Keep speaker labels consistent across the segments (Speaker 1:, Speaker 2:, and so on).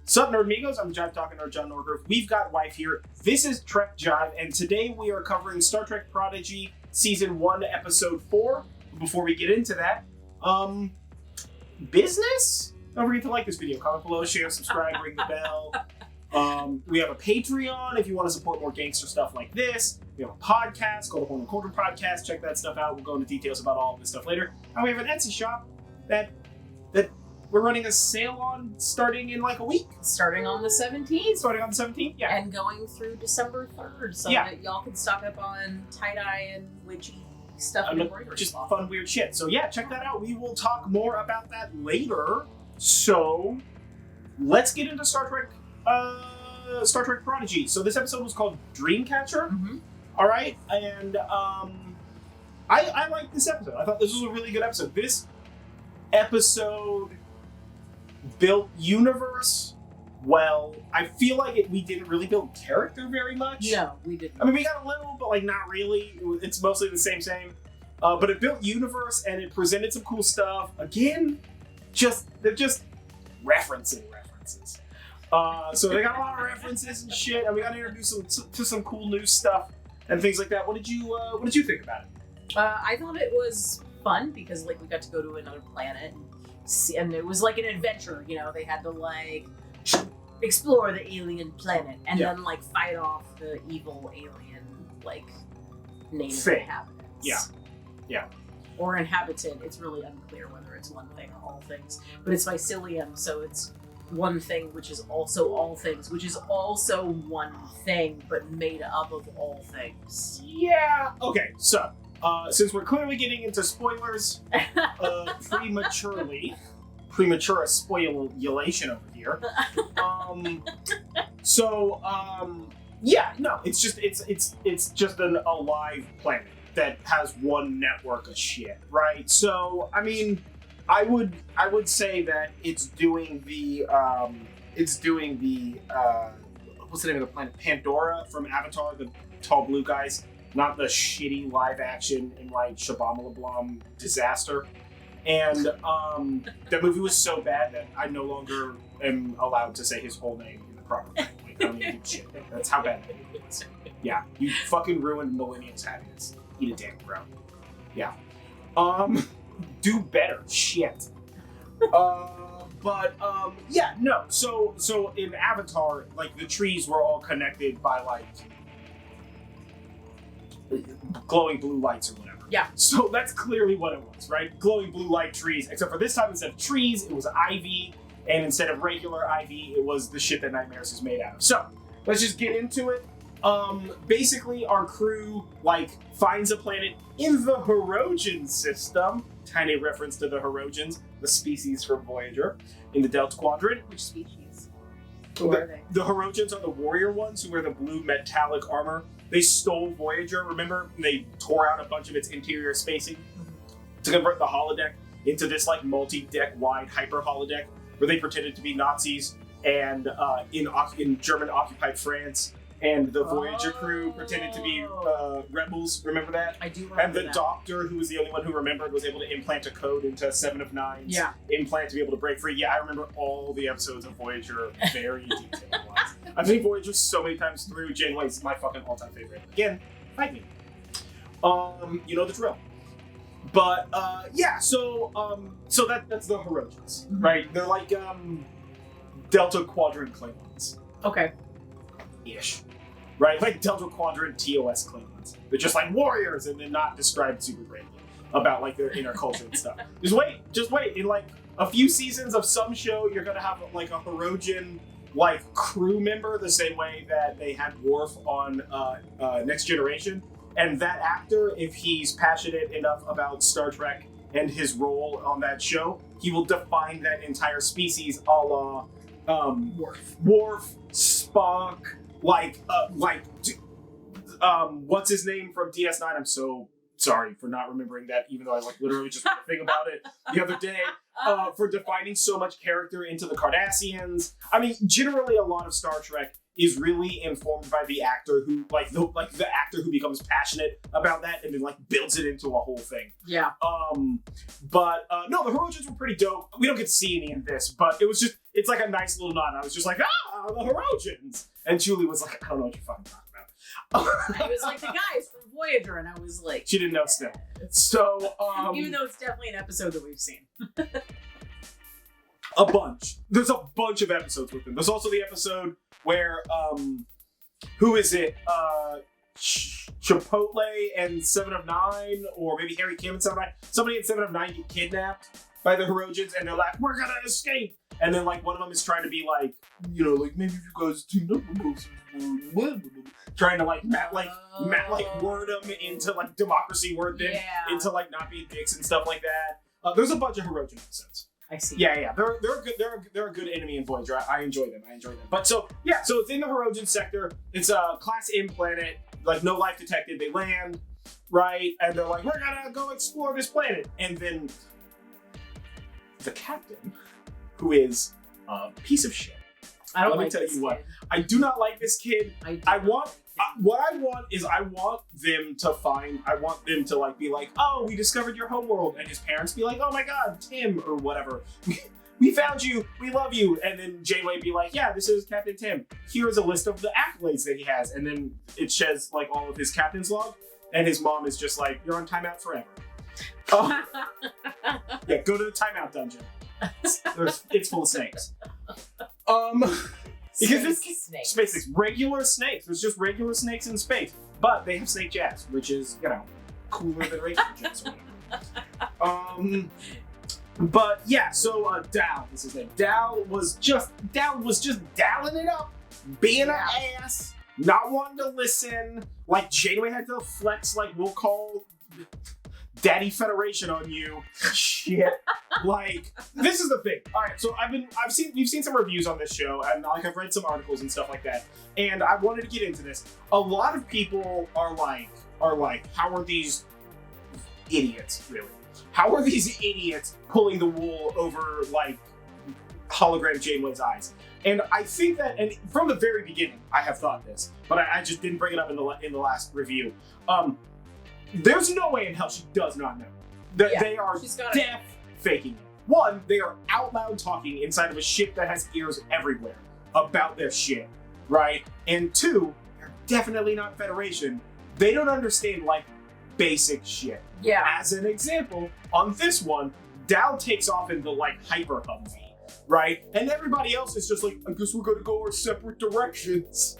Speaker 1: Sup, Nerdmigos? I'm the Jive Talking Nerd, John Norgrove. We've got Wife here. This is Trek Jive, and today we are covering Star Trek Prodigy Season 1, Episode 4. Before we get into that, business? Don't forget to like this video, comment below, share, subscribe, ring the bell. We have a Patreon if you want to support more gangster stuff like this. We have a podcast called the Horn and Cauldron Podcast. Check that stuff out. We'll go into details about all of this stuff later. And we have an Etsy shop that we're running a sale on starting in like a week.
Speaker 2: Starting on the 17th.
Speaker 1: Starting on the 17th, yeah.
Speaker 2: And going through December 3rd, so that y'all can stock up on tie-dye and witchy stuff and embroidery.
Speaker 1: Just fun, weird shit. So yeah, check that out. We will talk more about that later. So let's get into Star Trek Prodigy. So this episode was called Dreamcatcher.
Speaker 2: Mm-hmm.
Speaker 1: All right, and I like this episode. I thought this was a really good episode. This episode built universe well. I feel like we didn't really build character very much.
Speaker 2: No, we didn't.
Speaker 1: I mean, we got a little, but like not really. It's mostly the same. But it built universe and it presented some cool stuff. Again, they're just references. So they got a lot of references and shit, and we got introduced to some cool new stuff and things like that. What did you think about it?
Speaker 2: I thought it was fun because like we got to go to another planet and it was like an adventure. You know, they had to like explore the alien planet and then like fight off the evil alien like native inhabitants. Yeah. Or inhabitant. It's really unclear whether it's one thing or all things. But it's mycelium, so it's one thing which is also all things, which is also one thing but made up of all things.
Speaker 1: Yeah. Okay, so since we're clearly getting into spoilers premature spoilulation over here. It's just a live planet that has one network of shit, right? So I mean, I would say that it's doing the what's the name of the planet? Pandora from Avatar, the tall blue guys. Not the shitty live action in like Shabamablum disaster. And that movie was so bad that I no longer am allowed to say his whole name in the proper way. Like, I don't even give a shit. That's how bad that movie is. Yeah, you fucking ruined millennials' happiness. Eat a dick, bro. Yeah. Do better. Shit. So in Avatar, like the trees were all connected by like glowing blue lights or whatever.
Speaker 2: Yeah.
Speaker 1: So that's clearly what it was, right? Glowing blue light trees. Except for this time, instead of trees, it was ivy, and instead of regular ivy, it was the shit that Nightmares is made out of. So let's just get into it. Basically, our crew like finds a planet in the Hirogen system. Tiny reference to the Hirogans, the species from Voyager in the Delta Quadrant.
Speaker 2: Which species? Who are they?
Speaker 1: The Hirogans are the warrior ones who wear the blue metallic armor. They stole Voyager, remember? They tore out a bunch of its interior spacing to convert the holodeck into this like multi-deck wide hyper holodeck where they pretended to be Nazis and in German-occupied France. And the Voyager crew pretended to be rebels. Remember that?
Speaker 2: I do remember
Speaker 1: And the
Speaker 2: that.
Speaker 1: Doctor, who was the only one who remembered, was able to implant a code into 7 of 9's.
Speaker 2: Yeah.
Speaker 1: Implant to be able to break free. Yeah, I remember all the episodes of Voyager very detailed-wise. I've seen Voyager so many times through. Janeway's my fucking all-time favorite. Again, fight me. You know the drill. But so that's the Hirogans, right? They're like Delta Quadrant Klingons.
Speaker 2: Okay.
Speaker 1: Ish. Right? Like Delta Quadrant TOS Klingons. They're just like warriors and then not described super greatly about like their inner culture and stuff. Just wait. In like a few seasons of some show, you're gonna have like a Hirogen like crew member the same way that they had Worf on Next Generation. And that actor, if he's passionate enough about Star Trek and his role on that show, he will define that entire species a la Worf, Spock, what's his name from DS9? I'm so sorry for not remembering that, even though I like literally just read a thing about it the other day. For defining so much character into the Cardassians. I mean, generally a lot of Star Trek is really informed by the actor who, the actor who becomes passionate about that and then like builds it into a whole thing.
Speaker 2: Yeah.
Speaker 1: No, the Hirogans were pretty dope. We don't get to see any of this, but it was it's like a nice little nod. I was just like, the Herojans. And Julie was like, I don't know what you're fucking talking about.
Speaker 2: I was like the guys from Voyager, and I was like,
Speaker 1: she didn't know still. So,
Speaker 2: even though it's definitely an episode that we've seen.
Speaker 1: A bunch. There's a bunch of episodes with them. There's also the episode where, who is it? Chipotle and 7 of 9, or maybe Harry Kim and 7 of 9. Somebody in 7 of 9 get kidnapped by the Herojans, and they're like, we're gonna escape. And then, like, one of them is trying to be like, you know, like, maybe if you guys teamed up, trying to, like, word them into, like, democracy, word them into, like, not being dicks and stuff like that. There's a bunch of Herojan episodes.
Speaker 2: I see.
Speaker 1: Yeah. They're good. They're a good enemy in Voyager. I enjoy them. But so it's in the Herojan sector. It's a Class M planet. Like, no life detected. They land, right, and they're like, we're gonna go explore this planet. And then the captain, who is a piece of shit.
Speaker 2: Let
Speaker 1: me tell you what. I do not like this kid. I want them to like be like, oh, we discovered your homeworld, and his parents be like, oh my god, Tim or whatever. We found you, we love you. And then Janeway be like, yeah, this is Captain Tim. Here's a list of the accolades that he has. And then it says like all of his captain's log. And his mom is just like, you're on timeout forever. Yeah, go to the timeout dungeon. It's full of snakes. Because it's
Speaker 2: snakes.
Speaker 1: Space regular snakes. There's just regular snakes in space. But they have snake jazz, which is, you know, cooler than regular jazz. But yeah, so Dal, this is his name. Dal was just dalling it up, being an ass, not wanting to listen. Like Janeway had to flex, like we'll call Daddy Federation on you. Shit. Like, this is the thing. All right, so we've seen some reviews on this show, and like I've read some articles and stuff like that, and I wanted to get into this. A lot of people are like, how are these idiots really? How are these idiots pulling the wool over, like, hologram Janeway's eyes? And I think that, and from the very beginning, I have thought this, but I just didn't bring it up in the last review. There's no way in hell she does not know. They are deaf faking it. One, they are out loud talking inside of a ship that has ears everywhere about their shit, right? And two, they're definitely not Federation. They don't understand, like, basic shit.
Speaker 2: Yeah.
Speaker 1: As an example, on this one, Dal takes off in the like hyper Humvee, right? And everybody else is just like, I guess we're gonna go our separate directions.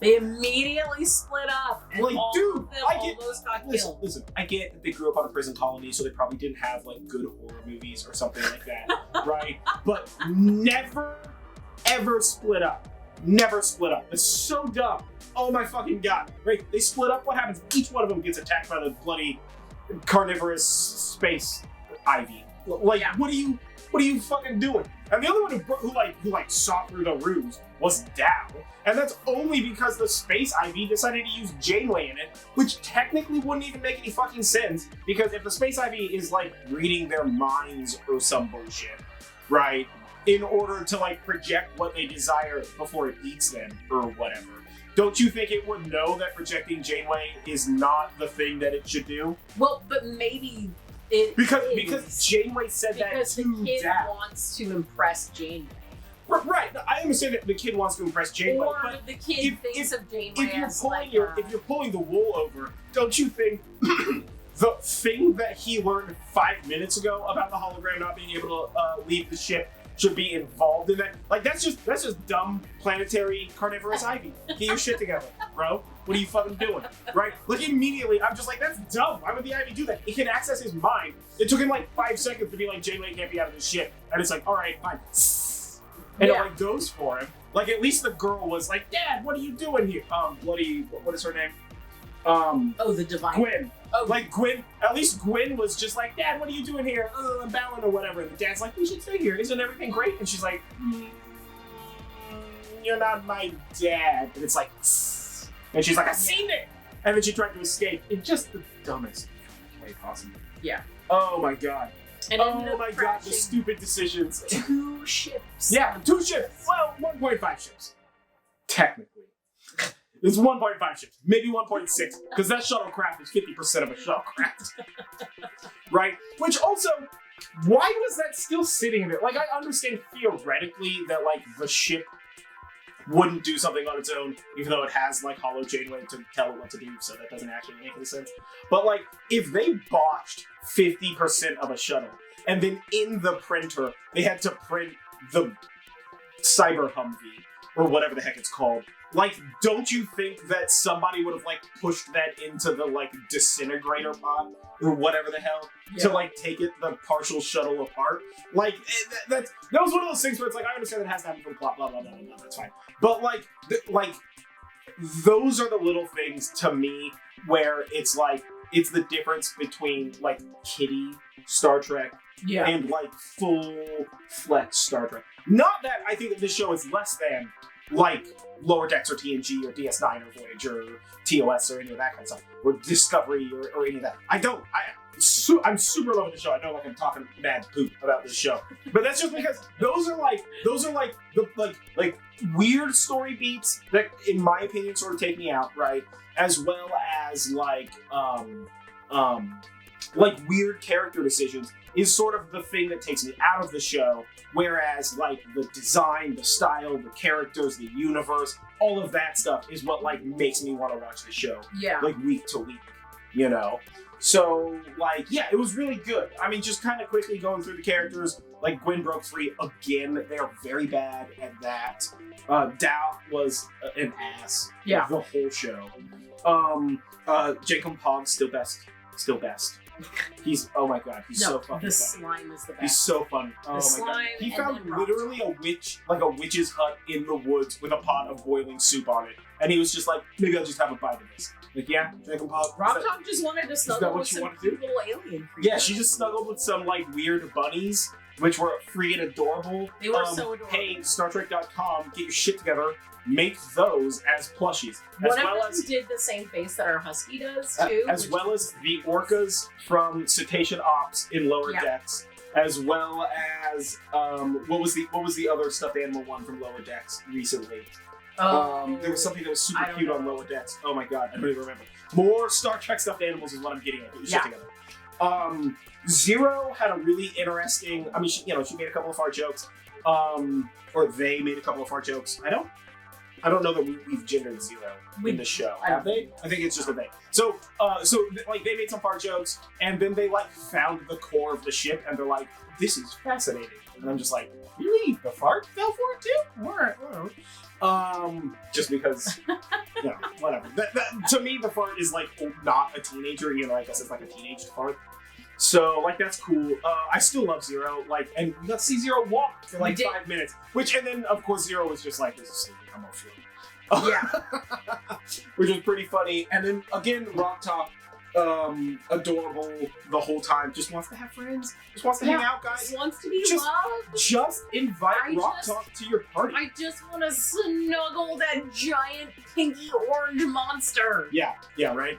Speaker 2: They immediately split up. And
Speaker 1: like, dude,
Speaker 2: almost got killed.
Speaker 1: Listen, I get that they grew up on a prison colony, so they probably didn't have like good horror movies or something like that, right? But never, ever split up. Never split up. It's so dumb. Oh my fucking god. Right? They split up. What happens? Each one of them gets attacked by the bloody carnivorous space ivy. Like, yeah. What are you fucking doing? And the other one who saw through the ruse was Dal. And that's only because the space ivy decided to use Janeway in it, which technically wouldn't even make any fucking sense, because if the space ivy is like reading their minds or some bullshit, right? In order to like project what they desire before it eats them or whatever. Don't you think it would know that projecting Janeway is not the thing that it should do?
Speaker 2: Well, but maybe it
Speaker 1: because Janeway said that to
Speaker 2: the kid
Speaker 1: Dal.
Speaker 2: wants to impress Janeway.
Speaker 1: Right, I understand that the kid wants to impress Janeway,
Speaker 2: or
Speaker 1: but
Speaker 2: the kid thinks of Janeway
Speaker 1: if you're pulling the wool over, don't you think the thing that he learned 5 minutes ago about the hologram not being able to leave the ship should be involved in that? Like, that's just dumb planetary carnivorous ivy. Get your shit together, bro. What are you fucking doing? Right? Like, immediately, I'm just like, that's dumb. Why would the ivy do that? It can access his mind. It took him like 5 seconds to be like, Janeway can't be out of the ship. And it's like, all right, fine. And it like goes for him. Like, at least the girl was like, Dad, what are you doing here? What is her name?
Speaker 2: The Divine.
Speaker 1: Gwen. Oh. Like, Gwen, at least Gwen was just like, Dad, what are you doing here? I'm bowing or whatever. And the dad's like, we should stay here. Isn't everything great? And she's like, you're not my dad. And it's like, and she's like, I've seen it. And then she tried to escape in just the dumbest way possible.
Speaker 2: Yeah.
Speaker 1: Oh my god.
Speaker 2: And
Speaker 1: oh my god, the stupid decisions.
Speaker 2: 2 ships.
Speaker 1: Yeah, 2 ships. Well, 1.5 ships. Technically. It's 1.5 ships, maybe 1.6, because that shuttlecraft is 50% of a shuttlecraft. Right? Which also, why was that still sitting there? Like, I understand theoretically that, like, the ship wouldn't do something on its own, even though it has, like, Hollow Janeway to tell it what to do, so that doesn't actually make any sense. But, like, if they botched 50% of a shuttle, and then in the printer, they had to print the Cyber Humvee, or whatever the heck it's called, like, don't you think that somebody would have, like, pushed that into the, like, disintegrator pod, or whatever the hell, to, like, take the partial shuttle apart? Like, that was one of those things where it's like, I understand that it has to happen for the plot, blah, blah, blah, blah, blah, that's fine. But, like, those are the little things, to me, where it's, like, it's the difference between, like, kiddie Star Trek and, like, full-fledged Star Trek. Not that I think that this show is less than, like, Lower Decks or TNG or DS9 or Voyager or TOS or any of that kind of stuff, or Discovery or any of that. I'm super loving the show. I know, like, I'm talking mad poop about this show, but that's just because those are like the weird story beats that, in my opinion, sort of take me out, right? As well as like weird character decisions is sort of the thing that takes me out of the show. Whereas, like, the design, the style, the characters, the universe, all of that stuff is what, like, makes me want to watch the show. Yeah. Like, week to week, you know? So, like, yeah, it was really good. I mean, just kind of quickly going through the characters, like, Gwen broke free again. They are very bad at that. Dow was an ass. Yeah. The whole show. Jacob Pog, still best. He's, oh my god, he's so fucking funny. The slime is the best. He's so funny. Oh my god. He found literally a witch's hut in the woods with a pot of boiling soup on it. And he was just like, maybe I'll just have a bite of this. Like, yeah, Jacob Pog.
Speaker 2: Rob Tom just wanted to snuggle with some cute little alien creatures.
Speaker 1: Yeah, she just snuggled with some, like, weird bunnies, which were freaking adorable.
Speaker 2: They were so adorable.
Speaker 1: Hey, StarTrek.com, get your shit together. Make those as plushies.
Speaker 2: One of them did the same face that our husky does, too.
Speaker 1: As well as the orcas from Cetacean Ops in Lower Decks. As well as, what was the other stuffed animal one from Lower Decks recently? There was something that was super cute on Lower Decks. Oh my god, I don't even remember. More Star Trek stuffed animals is what I'm getting at. Get your shit together. Zero had a really interesting, I mean, she made a couple of fart jokes. Or they made a couple of fart jokes. I don't know that we've gendered Zero in the show. Have they? I think it's just a they. So like, they made some fart jokes, and then they, like, found the core of the ship, and they're like, this is fascinating. And I'm just like, really? The fart fell for it too? Alright. Just because, whatever. That, to me, the fart is, like, not a teenager, I guess it's like a teenage fart. So, like, that's cool. I still love Zero. Like, and we got to see Zero walk for, like, 5 minutes. And then, of course, Zero was just like, this is sleeping. I'm off you. Yeah. Which was pretty funny. And then, again, Rock Top, adorable the whole time. Just wants to have friends. Just wants to hang out, guys.
Speaker 2: Just wants to be loved.
Speaker 1: Just invite Rock Top to your party.
Speaker 2: I just want to snuggle that giant pinky orange monster.
Speaker 1: Yeah, right?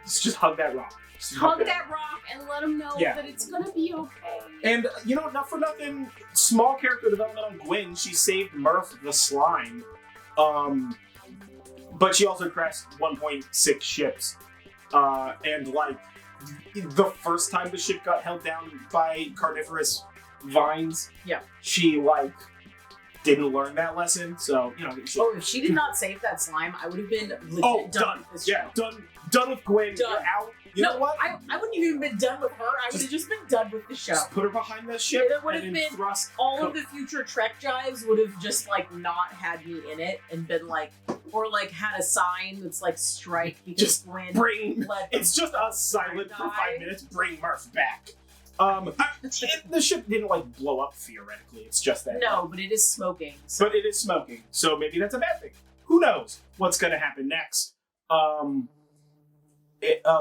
Speaker 1: Just hug that rock.
Speaker 2: Hug that rock and let him know that it's gonna be okay.
Speaker 1: And, not for nothing, small character development on Gwen. She saved Murph the slime. But she also crashed 1.6 ships. And, like, the first time the ship got held down by carnivorous vines, she, like, didn't learn that lesson. So,
Speaker 2: if she did not save that slime, I would have been legit done with this show.
Speaker 1: Done with Gwen. Done. You're out. You know what?
Speaker 2: I wouldn't even have been done with her. I would have just been done with the show.
Speaker 1: Just put her behind the ship.
Speaker 2: There would have been all of the future Trek jives would have just, like, not had me in it and been like, or, like, had a sign that's like, strike because
Speaker 1: just
Speaker 2: Gwen
Speaker 1: it's just us silent for 5 minutes. Bring Murph back. The ship didn't, like, blow up theoretically. It's just that.
Speaker 2: No, but it is smoking.
Speaker 1: So. But it is smoking, so maybe that's a bad thing. Who knows what's going to happen next?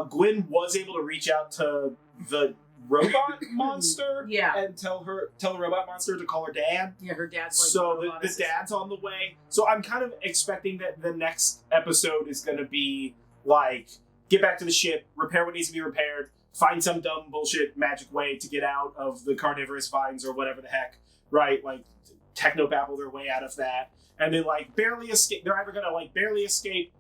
Speaker 1: Gwen was able to reach out to the robot monster, and tell the robot monster to call her dad.
Speaker 2: Yeah, her dad's like.
Speaker 1: So the dad's on the way. So I'm kind of expecting that the next episode is going to be like, get back to the ship, repair what needs to be repaired, find some dumb bullshit magic way to get out of the carnivorous vines or whatever the heck, right? Like, technobabble their way out of that, and then, like, barely escape. They're either gonna, like, barely escape.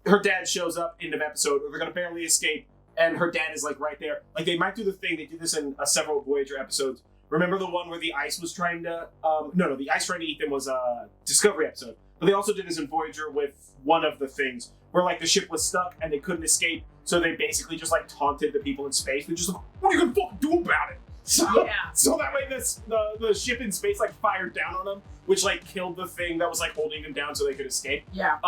Speaker 1: Her dad shows up, end of episode, or they're gonna barely escape, and her dad is like right there. Like they might do the thing. They did this in several Voyager episodes. Remember the one where the ice was trying to? No, the ice trying to eat them was a Discovery episode. But they also did this in Voyager with one of the things where like the ship was stuck and they couldn't escape. So they basically just like taunted the people in space. They're just like, "What are you gonna fucking do about it?" So that way the ship in space like fired down on them, which like killed the thing that was like holding them down so they could escape.
Speaker 2: Yeah.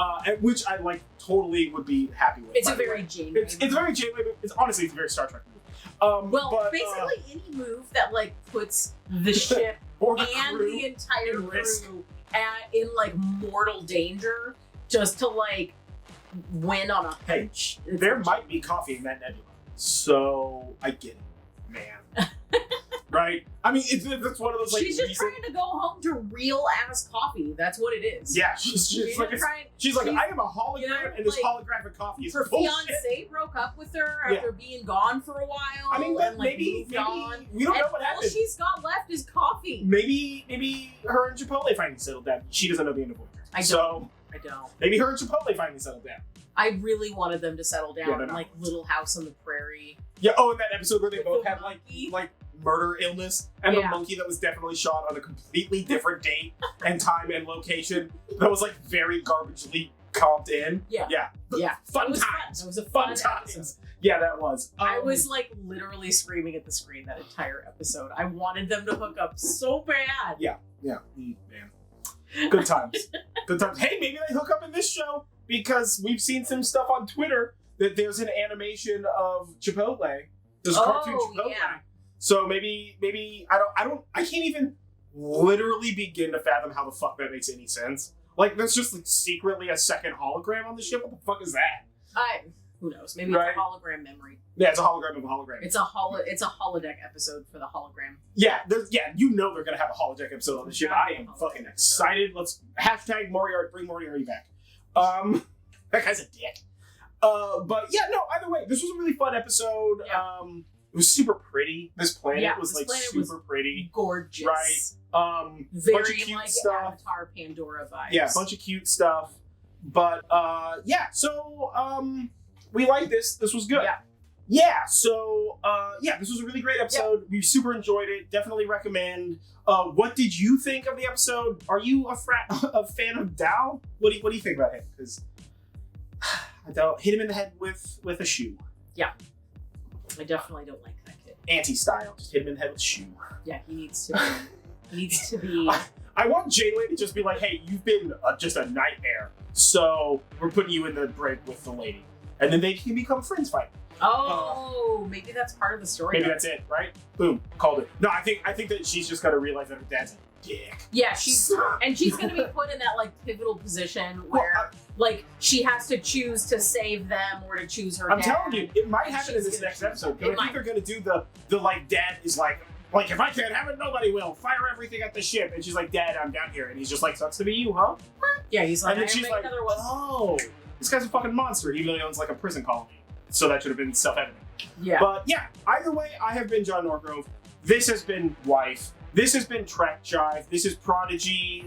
Speaker 1: Which I like totally would be happy with.
Speaker 2: It's a very Janeway.
Speaker 1: It's very Janeway. It's honestly it's a very Star Trek movie.
Speaker 2: Basically any move that like puts the ship
Speaker 1: or the
Speaker 2: and
Speaker 1: crew
Speaker 2: the entire
Speaker 1: in risk.
Speaker 2: crew in like mortal danger just to like win on a hunch.
Speaker 1: There might be coffee in that nebula, so I get it, man. Right? I mean, it's one of those like.
Speaker 2: She's just trying to go home to real ass coffee. That's what it is.
Speaker 1: Yeah, she's like, I am a hologram, and this
Speaker 2: like,
Speaker 1: holographic coffee is
Speaker 2: her
Speaker 1: bullshit.
Speaker 2: fiance broke up with her after being gone for a while.
Speaker 1: I mean,
Speaker 2: and, like,
Speaker 1: maybe we don't
Speaker 2: and
Speaker 1: know what happened.
Speaker 2: All she's got left is coffee.
Speaker 1: Maybe her and Chipotle finally settled down. She doesn't know the end of Voyager.
Speaker 2: I don't.
Speaker 1: Maybe her and Chipotle finally settled down.
Speaker 2: I really wanted them to settle down in like
Speaker 1: not.
Speaker 2: Little House on the Prairie.
Speaker 1: Yeah. Oh, in that episode where they
Speaker 2: With
Speaker 1: both
Speaker 2: the
Speaker 1: had
Speaker 2: monkey.
Speaker 1: like murder illness, and the monkey that was definitely shot on a completely different date and time and location that was like very garbagely comped in.
Speaker 2: Yeah.
Speaker 1: Fun times.
Speaker 2: It was a
Speaker 1: Fun times.
Speaker 2: episode.
Speaker 1: Yeah, that was.
Speaker 2: I was like literally screaming at the screen that entire episode. I wanted them to hook up so bad.
Speaker 1: Yeah, man. Good times. Good times. Hey, maybe they hook up in this show because we've seen some stuff on Twitter that there's an animation of Chipotle. There's cartoon Chipotle.
Speaker 2: Yeah.
Speaker 1: So maybe I can't even literally begin to fathom how the fuck that makes any sense. Like there's just like secretly a second hologram on the ship. What the fuck is that?
Speaker 2: Who knows? Maybe it's a hologram memory.
Speaker 1: Yeah, it's a hologram of a hologram.
Speaker 2: It's a holodeck episode for the hologram.
Speaker 1: Yeah, you know they're gonna have a holodeck episode on the ship. I am fucking excited. Let's hashtag Moriarty, bring Moriarty back. That guy's a dick. But yeah, no. Either way, this was a really fun episode.
Speaker 2: Yeah.
Speaker 1: It was super pretty. This planet was like super pretty,
Speaker 2: gorgeous,
Speaker 1: right?
Speaker 2: Very
Speaker 1: bunch of cute
Speaker 2: like
Speaker 1: stuff.
Speaker 2: Avatar Pandora vibes.
Speaker 1: Yeah, a bunch of cute stuff. But yeah, so we like this. This was good. Yeah. So this was a really great episode. Yeah. We super enjoyed it. Definitely recommend. What did you think of the episode? Are you a fan of Dal? What do you think about him? Because Dal hit him in the head with a shoe.
Speaker 2: Yeah. I definitely don't like that kid.
Speaker 1: Anti-style. Just hit him in the head with a shoe.
Speaker 2: Yeah, he needs to be.
Speaker 1: I want Janeway to just be like, hey, you've been just a nightmare, so we're putting you in the brig with the lady. And then they can become friends finally.
Speaker 2: Oh, maybe that's part of the story.
Speaker 1: Maybe that's it, right? Boom, called it. No, I think that she's just got to realize that her dad's a dick.
Speaker 2: Yeah, she's going to be put in that like pivotal position where like she has to choose to save them or to choose her dad.
Speaker 1: I'm telling you, it might happen in this next episode. I think they're going to do the like dad is like if I can't have it, nobody will. Fire everything at the ship. And she's like, Dad, I'm down here. And he's just like, sucks to be you, huh?
Speaker 2: Yeah, he's like,
Speaker 1: and then she's like, oh, this guy's a fucking monster. He really owns like a prison colony. So that should have been self-evident.
Speaker 2: Yeah.
Speaker 1: But yeah, either way, I have been John Norgrove. This has been Wife. This has been Trek Jive. This is Prodigy,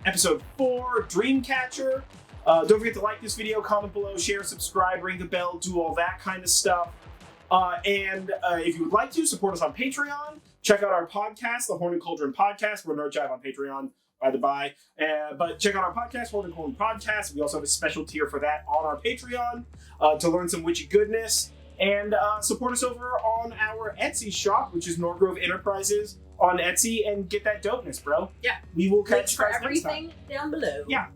Speaker 1: episode 4, Dreamcatcher. Don't forget to like this video, comment below, share, subscribe, ring the bell, do all that kind of stuff. And if you would like to, support us on Patreon. Check out our podcast, the Horn and Cauldron podcast. We're Nerd Jive on Patreon, by the by. But check out our podcast, Horn and Cauldron podcast. We also have a special tier for that on our Patreon to learn some witchy goodness. And support us over on our Etsy shop, which is Norgrove Enterprises on Etsy, and get that dopeness, bro.
Speaker 2: Yeah.
Speaker 1: We will catch
Speaker 2: links
Speaker 1: you guys
Speaker 2: for everything
Speaker 1: next time.
Speaker 2: down below.
Speaker 1: Yeah.